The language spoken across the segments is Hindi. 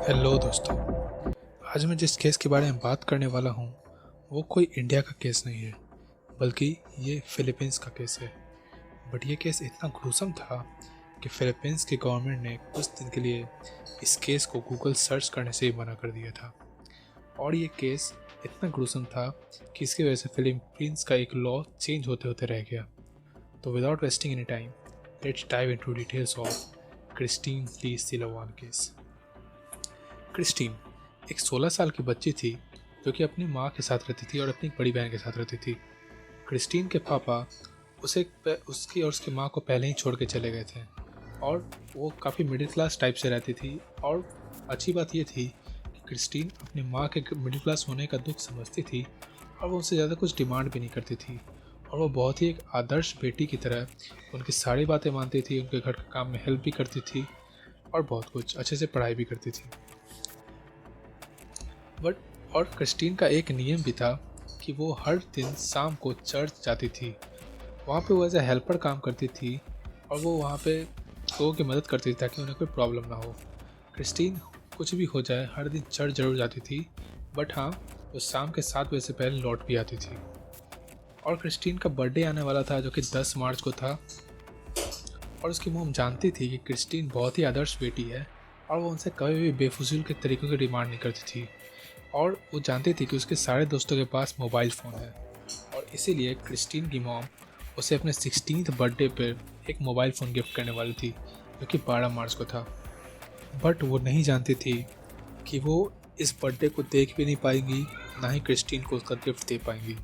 हेलो दोस्तों। आज मैं जिस केस के बारे में बात करने वाला हूँ वो कोई इंडिया का केस नहीं है, बल्कि ये फिलीपींस का केस है। बट ये केस इतना gruesome था कि फिलीपींस की गवर्नमेंट ने कुछ दिन के लिए इस केस को गूगल सर्च करने से ही मना कर दिया था। और ये केस इतना gruesome था कि इसकी वजह से फिलीपींस का एक लॉ चेंज होते होते रह गया। तो without wasting any time, let's dive into details of Christine Lee Sullivan case. Christine एक 16 साल की बच्ची थी जो कि अपनी माँ के साथ रहती थी और अपनी बड़ी बहन के साथ रहती थी। क्रिस्टीन के पापा उसकी और उसकी माँ को पहले ही छोड़ के चले गए थे और वो काफ़ी मिडिल क्लास टाइप से रहती थी। और अच्छी बात ये थी कि क्रिस्टीन अपनी माँ के मिडिल क्लास होने का दुख समझती थी और वो उनसे ज़्यादा कुछ डिमांड भी नहीं करती थी। और वो बहुत ही एक आदर्श बेटी की तरह उनकी सारी बातें मानती थी, उनके घर के काम में हेल्प भी करती थी और बहुत कुछ अच्छे से पढ़ाई भी करती थी। बट और क्रिस्टीन का एक नियम भी था कि वो हर दिन शाम को चर्च जाती थी। वहाँ पे वो एज ए हेल्पर काम करती थी और वो वहाँ पे लोगों की मदद करती थी ताकि उन्हें कोई प्रॉब्लम ना हो। क्रिस्टीन कुछ भी हो जाए हर दिन चर्च जरूर जाती थी, बट हाँ, वो शाम के 7 बजे से पहले लौट भी आती थी। और क्रिस्टीन का बर्थडे आने वाला था जो कि 10 मार्च को था। और उसकी मॉम जानती थी कि क्रिस्टीन बहुत ही आदर्श बेटी है और वो उनसे कभी भी बेफजूल के तरीक़ों की डिमांड नहीं करती थी। और वो जानती थी कि उसके सारे दोस्तों के पास मोबाइल फ़ोन है और इसीलिए क्रिस्टीन की मॉम उसे अपने 16th बर्थडे पर एक मोबाइल फ़ोन गिफ्ट करने वाली थी जो कि 12 मार्च को था। बट वो नहीं जानती थी कि वो इस बर्थडे को देख भी नहीं पाएंगी, ना ही क्रिस्टीन को उसका गिफ्ट दे पाएंगी।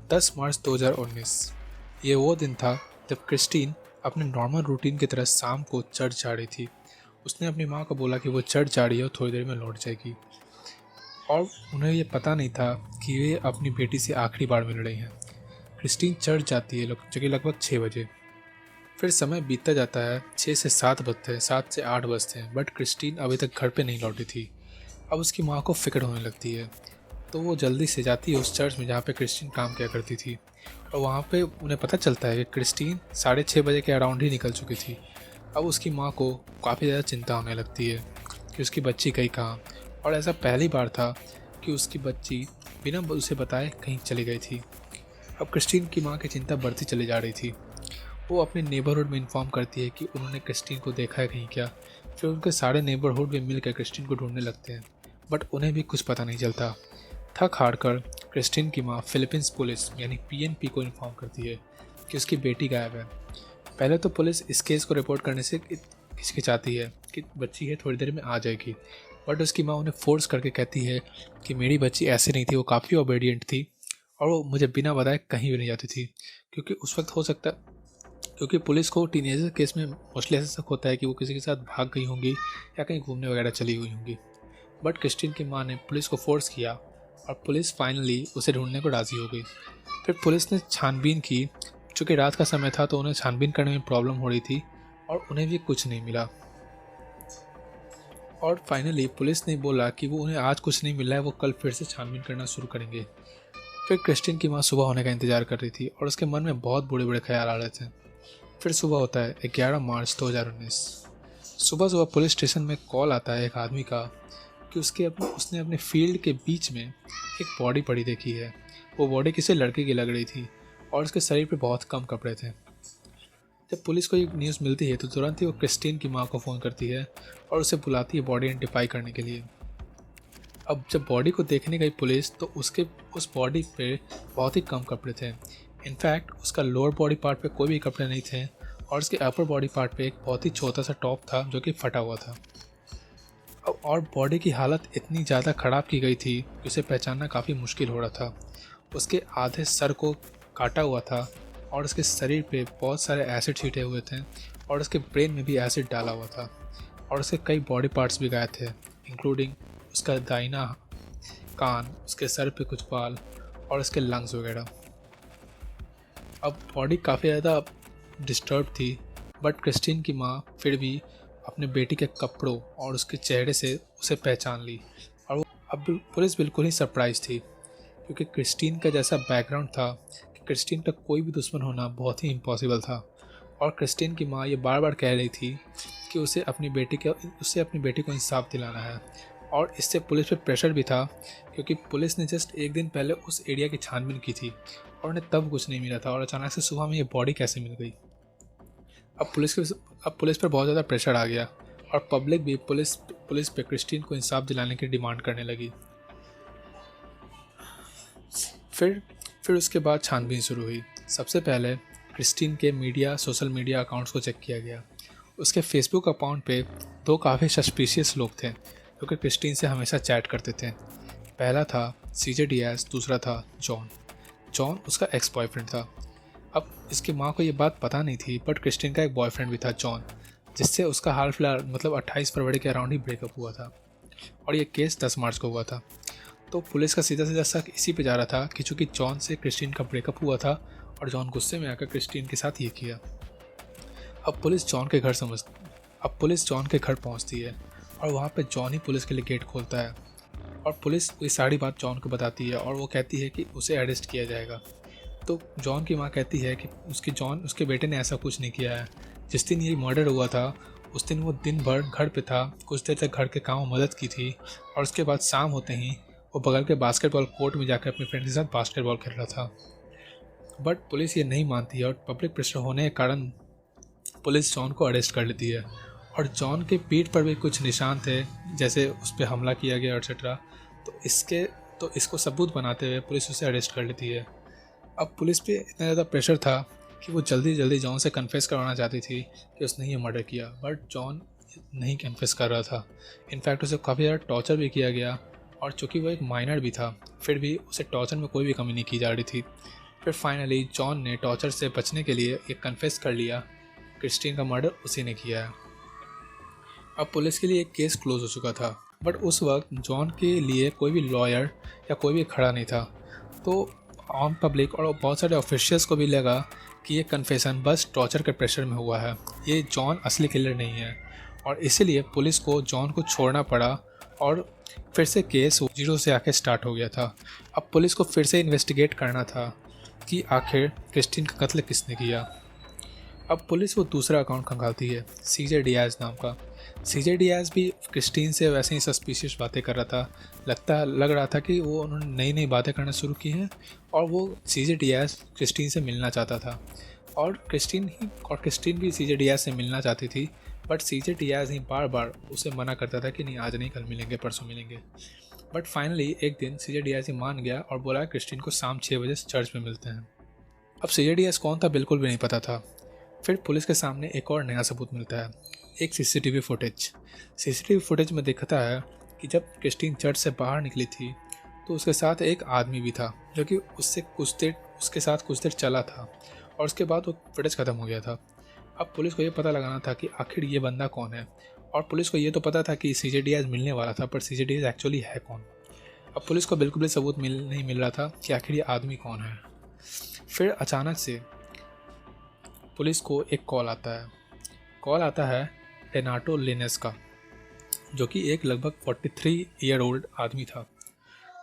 10 मार्च 2019 ये वो दिन था जब क्रिस्टीन अपने नॉर्मल रूटीन की तरह शाम को चर्च जा रही थी। उसने अपनी माँ को बोला कि वो चर्च जा रही है और थोड़ी देर में लौट जाएगी। और उन्हें ये पता नहीं था कि वे अपनी बेटी से आखिरी बार मिल रही हैं। क्रिस्टीन चर्च जाती है जो कि लगभग 6 बजे। फिर समय बीतता जाता है, 6 से 7 बजते हैं, 7 से 8 बजते हैं, बट क्रिस्टीन अभी तक घर पे नहीं लौटी थी। अब उसकी माँ को फिक्र होने लगती है, तो वो जल्दी से जाती है उस चर्च में जहाँ पे क्रिस्टीन काम किया करती थी। और वहाँ पे उन्हें पता चलता है कि क्रिस्टीन 6:30 बजे के अराउंड ही निकल चुकी थी। अब उसकी माँ को काफ़ी ज़्यादा चिंता होने लगती है कि उसकी बच्ची गई कहाँ। और ऐसा पहली बार था कि उसकी बच्ची बिना उसे बताए कहीं चली गई थी। अब क्रिस्टीन की माँ की चिंता बढ़ती चली जा रही थी। वो अपने नेबरहुड में इन्फॉर्म करती है कि उन्होंने क्रिस्टीन को देखा है कहीं क्या। फिर उनके सारे नेबरहुड में मिलकर क्रिस्टीन को ढूंढने लगते हैं, बट उन्हें भी कुछ पता नहीं चलता। थक हार कर क्रिस्टीन की माँ फिलीपींस पुलिस यानी PNP को इन्फॉर्म करती है कि उसकी बेटी गायब है। पहले तो पुलिस इस केस को रिपोर्ट करने से हिचकिचाती है कि बच्ची है, थोड़ी देर में आ जाएगी। बट उसकी माँ उन्हें फोर्स करके कहती है कि मेरी बच्ची ऐसे नहीं थी, वो काफ़ी ओबीडियंट थी और वो मुझे बिना बताए कहीं भी नहीं जाती थी। क्योंकि उस वक्त हो सकता, क्योंकि पुलिस को टीनेजर केस में मोस्टली ऐसा शक होता है कि वो किसी के साथ भाग गई होंगी या कहीं घूमने वगैरह चली हुई होंगी। बट क्रिस्टीन की माँ ने पुलिस को फोर्स किया और पुलिस फाइनली उसे ढूंढने को राज़ी हो गई। फिर पुलिस ने छानबीन की। चूँकि रात का समय था तो उन्हें छानबीन करने में प्रॉब्लम हो रही थी और उन्हें भी कुछ नहीं मिला। और फाइनली पुलिस ने बोला कि वो उन्हें आज कुछ नहीं मिला है, वो कल फिर से छानबीन करना शुरू करेंगे। फिर क्रिस्टीन की माँ सुबह होने का इंतजार कर रही थी और उसके मन में बहुत बुरे बुरे ख्याल आ रहे थे। फिर सुबह होता है 11 मार्च 2019। सुबह सुबह पुलिस स्टेशन में कॉल आता है एक आदमी का कि उसने अपने फील्ड के बीच में एक बॉडी पड़ी देखी है। वो बॉडी किसी लड़के की लग रही थी और उसके शरीर पे बहुत कम कपड़े थे। जब पुलिस को ये न्यूज़ मिलती है तो तुरंत ही वो क्रिस्टीन की माँ को फ़ोन करती है और उसे बुलाती है बॉडी आइडेंटिफाई करने के लिए। अब जब बॉडी को देखने गई पुलिस तो उस बॉडी पे बहुत ही कम कपड़े थे। इनफैक्ट उसका लोअर बॉडी पार्ट पे कोई भी कपड़े नहीं थे और उसके अपर बॉडी पार्ट पे एक बहुत ही छोटा सा टॉप था जो कि फटा हुआ था। अब और बॉडी की हालत इतनी ज़्यादा ख़राब की गई थी कि उसे पहचानना काफ़ी मुश्किल हो रहा था। उसके आधे सर को काटा हुआ था और उसके शरीर पे बहुत सारे एसिड छीटे हुए थे और उसके ब्रेन में भी एसिड डाला हुआ था। और उसके कई बॉडी पार्ट्स भी गायब थे, इंक्लूडिंग उसका दाहिना कान, उसके सर पे कुछ बाल और उसके लंग्स वगैरह। अब बॉडी काफ़ी ज़्यादा डिस्टर्ब थी, बट क्रिस्टीन की माँ फिर भी अपने बेटी के कपड़ों और उसके चेहरे से उसे पहचान ली। और वो अब पुलिस बिल्कुल ही सरप्राइज थी क्योंकि क्रिस्टीन का जैसा बैकग्राउंड था कि क्रिस्टीन का कोई भी दुश्मन होना बहुत ही इम्पॉसिबल था। और क्रिस्टीन की माँ ये बार बार कह रही थी कि उससे अपनी बेटी को इंसाफ दिलाना है। और इससे पुलिस पे प्रेशर भी था, क्योंकि पुलिस ने जस्ट एक दिन पहले उस एरिया की छानबीन की थी और उन्हें तब कुछ नहीं मिला था, और अचानक से सुबह में ये बॉडी कैसे मिल गई। अब पुलिस पर बहुत ज़्यादा प्रेशर आ गया और पब्लिक भी पुलिस पे क्रिस्टीन को इंसाफ दिलाने की डिमांड करने लगी। फिर उसके बाद छानबीन शुरू हुई। सबसे पहले क्रिस्टीन के सोशल मीडिया अकाउंट्स को चेक किया गया। उसके फेसबुक अकाउंट पे 2 काफ़ी सस्पिशियस लोग थे जो कि क्रिस्टीन से हमेशा चैट करते थे। पहला था सीजे डियाज, दूसरा था जॉन उसका एक्स बॉयफ्रेंड था। अब इसकी माँ को ये बात पता नहीं थी, बट क्रिस्टीन का एक बॉयफ्रेंड भी था जॉन, जिससे उसका हाल फिलहाल मतलब 28 फरवरी के अराउंड ही ब्रेकअप हुआ था, और ये केस 10 मार्च को हुआ था। तो पुलिस का सीधा शक इसी पे जा रहा था कि चूँकि जॉन से क्रिस्टीन का ब्रेकअप हुआ था और जॉन गुस्से में आकर क्रिस्टीन के साथ ये किया। अब पुलिस जॉन के घर पहुंचती है और वहाँ पे जॉन ही पुलिस के लिए गेट खोलता है, और पुलिस ये सारी बात जॉन को बताती है और वो कहती है कि उसे अरेस्ट किया जाएगा। तो जॉन की माँ कहती है कि उसके बेटे ने ऐसा कुछ नहीं किया है। जिस दिन ये मर्डर हुआ था उस दिन वो दिन भर घर पे था, कुछ देर तक घर के काम में मदद की थी, और उसके बाद शाम होते ही वो बगल के बास्केटबॉल कोर्ट में जाकर अपने फ्रेंड के साथ बास्केटबॉल खेल रहा था। बट पुलिस ये नहीं मानती है और पब्लिक प्रेशर होने के कारण पुलिस जॉन को अरेस्ट कर लेती है। और जॉन के पीठ पर भी कुछ निशान थे, जैसे उस पर हमला किया गया एक्सेट्रा। तो इसको सबूत बनाते हुए पुलिस उसे अरेस्ट कर लेती है। अब पुलिस पे इतना ज़्यादा प्रेशर था कि वो जल्दी जॉन से कन्फेस करवाना चाहती थी कि उसने ये मर्डर किया, बट जॉन नहीं कन्फेस कर रहा था। इनफैक्ट उसे काफ़ी ज़्यादा टॉर्चर भी किया गया, और चूँकि वो एक माइनर भी था फिर भी उसे टॉर्चर में कोई भी कमी नहीं की जा रही थी। फिर फाइनली जॉन ने टॉर्चर से बचने के लिए एक कन्फेस कर लिया, क्रिस्टीन का मर्डर उसी ने किया है। अब पुलिस के लिए एक केस क्लोज हो चुका था, बट उस वक्त जॉन के लिए कोई भी लॉयर या कोई भी खड़ा नहीं था। तो आम पब्लिक और बहुत सारे ऑफिशियल्स को भी लगा कि ये कन्फेशन बस टॉर्चर के प्रेशर में हुआ है, ये जॉन असली किलर नहीं है, और इसीलिए पुलिस को जॉन को छोड़ना पड़ा और फिर से केस 0 से आके स्टार्ट हो गया था। अब पुलिस को फिर से इन्वेस्टिगेट करना था कि आखिर क्रिस्टीन का कत्ल किसने किया। अब पुलिस वो दूसरा अकाउंट खंगालती है, सीजे डियाज नाम का। सीजे डियाज भी क्रिस्टीन से वैसे ही सस्पिशियस बातें कर रहा था। लग रहा था कि वो उन्होंने नई बातें करना शुरू की हैं, और वो सीजे डियाज क्रिस्टीन से मिलना चाहता था, और क्रिस्टीन भी सीजे डियाज से मिलना चाहती थी। बट सीजे डियाज ही बार बार उसे मना करता था कि नहीं, आज नहीं, कल मिलेंगे, परसों मिलेंगे। बट फाइनली एक दिन सीजे डियाज ही मान गया और बोला क्रिस्टीन को शाम 6 बजे चर्च में मिलते हैं। अब सीजे डियाज कौन था बिल्कुल भी नहीं पता था। फिर पुलिस के सामने एक और नया सबूत मिलता है, एक सीसीटीवी फुटेज में दिखता है कि जब क्रिस्टीन चर्च से बाहर निकली थी तो उसके साथ एक आदमी भी था जो कि उसके साथ कुछ देर चला था, और उसके बाद वो फुटेज ख़त्म हो गया था। अब पुलिस को ये पता लगाना था कि आखिर ये बंदा कौन है, और पुलिस को ये तो पता था कि सीजे डियाज मिलने वाला था, पर सीजे डियाज एक्चुअली है कौन। अब पुलिस को बिल्कुल भी सबूत नहीं मिल रहा था कि आखिर ये आदमी कौन है। फिर अचानक से पुलिस को एक कॉल आता है रेनाटो लिनेस का, जो कि एक लगभग 43 ईयर ओल्ड आदमी था।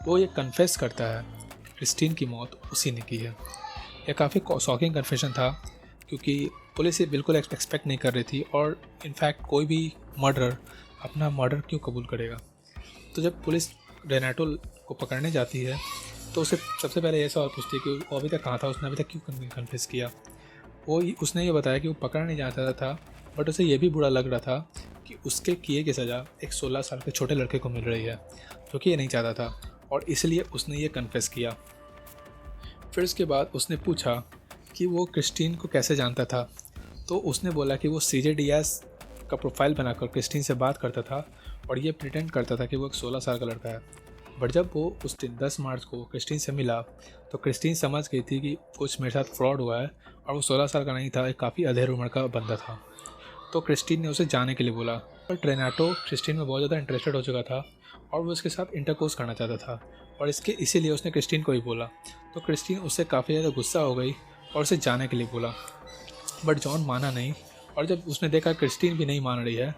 वो ये कन्फेस करता है क्रिस्टीन की मौत उसी ने की है। यह काफ़ी शॉकिंग कन्फेशन था, क्योंकि पुलिस ये बिल्कुल एक्सपेक्ट नहीं कर रही थी, और इनफैक्ट कोई भी मर्डरर अपना मर्डर क्यों कबूल करेगा। तो जब पुलिस रेनाटो को पकड़ने जाती है तो उसे सबसे पहले ये सवाल पूछती है कि वो अभी तक कहाँ था, उसने अभी तक क्यों कन्फेस किया। उसने ये बताया कि वो पकड़ा नहीं जाता था, बट उसे ये भी बुरा लग रहा था कि उसके किए की सज़ा एक 16 साल के छोटे लड़के को मिल रही है, जो कि ये नहीं चाहता था, और इसलिए उसने ये कन्फेस किया। फिर उसके बाद उसने पूछा कि वो क्रिस्टीन को कैसे जानता था, तो उसने बोला कि वो सीजे डियाज का प्रोफाइल बनाकर क्रिस्टीन से बात करता था और ये प्रिटेंड करता था कि वो एक 16 साल का लड़का है। बट जब वो उस दिन 10 मार्च को क्रिस्टीन से मिला तो क्रिस्टीन समझ गई थी कि कुछ मेरे साथ फ्रॉड हुआ है, और वो 16 साल का नहीं था, एक काफ़ी अधेड़ उम्र का बंदा था। तो क्रिस्टीन ने उसे जाने के लिए बोला, पर रेनाटो क्रिस्टीन में बहुत ज़्यादा इंटरेस्टेड हो चुका था और वो उसके साथ इंटरकोर्स करना चाहता था, और इसीलिए उसने क्रिस्टीन को ही बोला। तो क्रिस्टीन उससे काफ़ी ज़्यादा गुस्सा हो गई और उसे जाने के लिए बोला, बट जॉन माना नहीं। और जब उसने देखा क्रिस्टीन भी नहीं मान रही है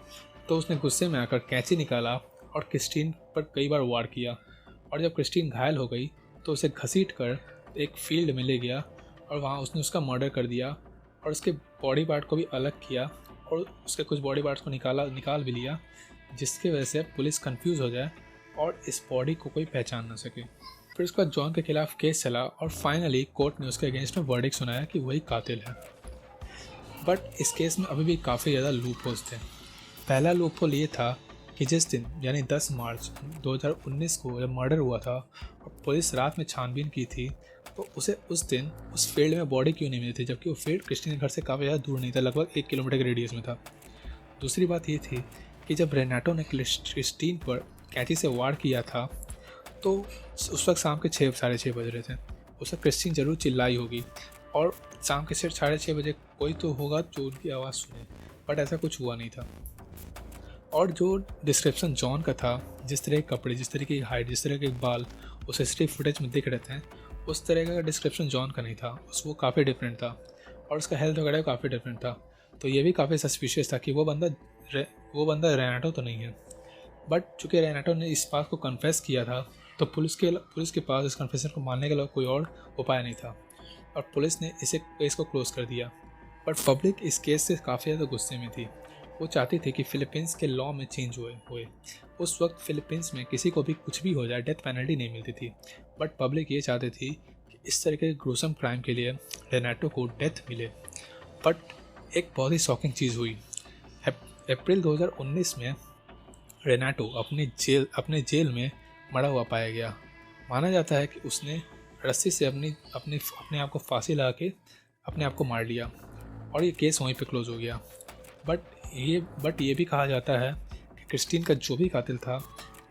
तो उसने गुस्से में आकर कैंची निकाला और क्रिस्टीन पर कई बार वार किया, और जब क्रिस्टीन घायल हो गई तो उसे घसीट कर एक फील्ड में ले गया और वहाँ उसने उसका मर्डर कर दिया और उसके बॉडी पार्ट को भी अलग किया और उसके कुछ बॉडी पार्ट्स को निकाल भी लिया, जिसकी वजह से पुलिस कंफ्यूज हो जाए और इस बॉडी को कोई पहचान ना सके। फिर उसके बाद जॉन के खिलाफ केस चला और फाइनली कोर्ट ने उसके अगेंस्ट में वर्डिक्ट सुनाया कि वही कातिल है। बट इस केस में अभी भी काफ़ी ज़्यादा लूप होल्स थे। पहला लूप होल ये था कि जिस दिन यानी 10 मार्च 2019 को जब मर्डर हुआ था और पुलिस रात में छानबीन की थी, तो उसे उस दिन उस फील्ड में बॉडी क्यों नहीं मिली थी, जबकि वो फील्ड क्रिस्टीन के घर से काफ़ी ज़्यादा दूर नहीं था, लगभग 1 किलोमीटर के रेडियस में था। दूसरी बात ये थी कि जब रेनाटो ने क्रिस्टीन पर कैंची से वार किया था तो उस वक्त शाम के 6-6:30 बज रहे थे। उस वक्त क्रिस्टीन ज़रूर चिल्लाई होगी और शाम के 6:30 बजे कोई तो होगा जो उनकी आवाज़ सुने, बट ऐसा कुछ हुआ नहीं था। और जो डिस्क्रिप्शन जॉन का था, जिस तरह के कपड़े, जिस तरह की हाइट, जिस तरह के बाल उस सीसीटीवी फुटेज में दिख रहे थे, उस तरह का डिस्क्रिप्शन जॉन का नहीं था। वो काफ़ी डिफरेंट था और उसका हेल्थ वगैरह काफ़ी डिफरेंट था। तो ये भी काफ़ी सस्पिशियस था कि वो बंदा रेनाटो तो नहीं है। बट चूँकि रेनाटो ने इस बात को कन्फेस किया था, तो पुलिस के पास इस कन्फेशन को मानने के लिए कोई और उपाय नहीं था और पुलिस ने इसे केस को क्लोज कर दिया। बट पब्लिक इस केस से काफ़ी ज़्यादा गुस्से में थी। वो चाहती थी कि फ़िलीपींस के लॉ में चेंज हुए। उस वक्त फ़िलीपींस में किसी को भी कुछ भी हो जाए डेथ पेनल्टी नहीं मिलती थी, बट पब्लिक ये चाहती थी कि इस तरह के ग्रोसम क्राइम के लिए रेनाटो को डेथ मिले। बट एक बहुत ही शॉकिंग चीज़ हुई। अप्रैल 2019 में रेनाटो अपने जेल में मरा हुआ पाया गया। माना जाता है कि उसने रस्सी से अपने आप को फांसी लगा के अपने आप को मार लिया और ये केस वहीं पे क्लोज हो गया। बट ये भी कहा जाता है कि क्रिस्टीन का जो भी कातिल था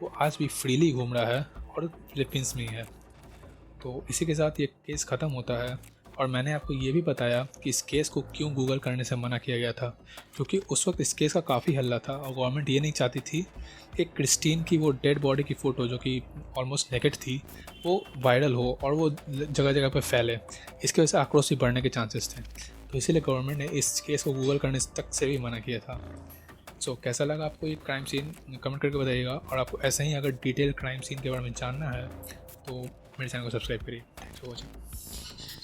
वो आज भी फ्रीली घूम रहा है और फिलीपींस में ही है। तो इसी के साथ ये केस ख़त्म होता है। और मैंने आपको ये भी बताया कि इस केस को क्यों गूगल करने से मना किया गया था, क्योंकि उस वक्त इस केस का काफ़ी हल्ला था और गवर्नमेंट ये नहीं चाहती थी कि क्रिस्टीन की वो डेड बॉडी की फ़ोटो जो कि ऑलमोस्ट नेकेड थी वो वायरल हो और वो जगह जगह पर फैले। इसकी वजह से आक्रोश भी बढ़ने के चांसेस थे। तो इसीलिए गवर्नमेंट ने इस केस को गूगल करने तक से भी मना किया था। सो कैसा लगा आपको ये क्राइम सीन, कमेंट करके बताइएगा। और आपको ऐसा ही अगर डिटेल क्राइम सीन के बारे में जानना है तो मेरे चैनल को सब्सक्राइब करिए। Thanks for watching.